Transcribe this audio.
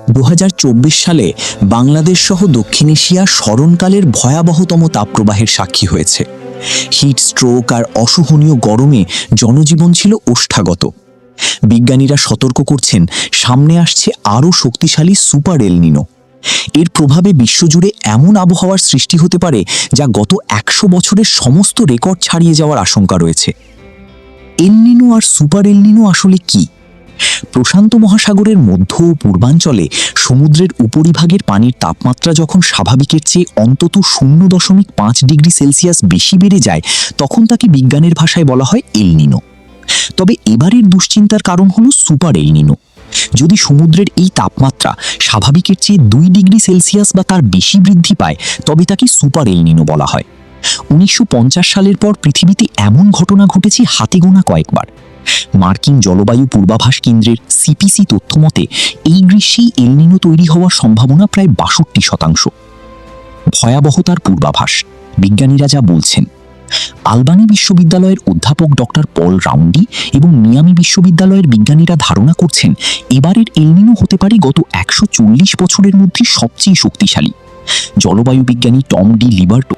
2024 সালে বাংলাদেশ সহ দক্ষিণ এশিয়া স্মরণকালের ভয়াবহতম তাপপ্রবাহের সাক্ষী হয়েছে। হিট স্ট্রোক আর অসহনীয় গরমে জনজীবন ছিল ওষ্ঠাগত। বিজ্ঞানীরা সতর্ক করছেন, সামনে আসছে আরও শক্তিশালী সুপার এল নিনো। এর প্রভাবে বিশ্বজুড়ে এমন আবহাওয়ার সৃষ্টি হতে পারে যা গত 100 বছরের সমস্ত রেকর্ড ছাড়িয়ে যাওয়ার আশঙ্কা রয়েছে। এল নিনো আর সুপার এল নিনো আসলে কি? প্রশান্ত মহাসাগরের মধ্য ও পূর্বাঞ্চলে সমুদ্রের উপরিভাগের পানির তাপমাত্রা যখন স্বাভাবিকের চেয়ে অন্তত 0.5 ডিগ্রি সেলসিয়াস বেশি বেড়ে যায়, তখন তাকে বিজ্ঞানের ভাষায় বলা হয় এল নিনো। তবে এবারের দুশ্চিন্তার কারণ হলো সুপার এল নিনো। যদি সমুদ্রের এই তাপমাত্রা স্বাভাবিকের চেয়ে 2 ডিগ্রি সেলসিয়াস বা তার বেশি বৃদ্ধি পায়, তবে তাকে সুপার এল নিনো বলা হয়। 1950 সালের পর পৃথিবীতে এমন ঘটনা ঘটেছে হাতে গোনা কয়েকবার। মার্কিন জলবায়ু পূর্বাভাস কেন্দ্রের সিপিসি তথ্যমতে এই গ্রীষ্মেই এল নিনো তৈরি হওয়ার সম্ভাবনা প্রায় 62%। ভয়াবহতার পূর্বাভাস, বিজ্ঞানীরা যা বলছেন। আলবানি বিশ্ববিদ্যালয়ের অধ্যাপক ডক্টর পল রাউন্ডি এবং মিয়ামি বিশ্ববিদ্যালয়ের বিজ্ঞানীরা ধারণা করছেন, এবারের এল নিনো হতে পারে গত 140 বছরের মধ্যে সবচেয়ে শক্তিশালী। জলবায়ু বিজ্ঞানী টম ডি লিবার্টো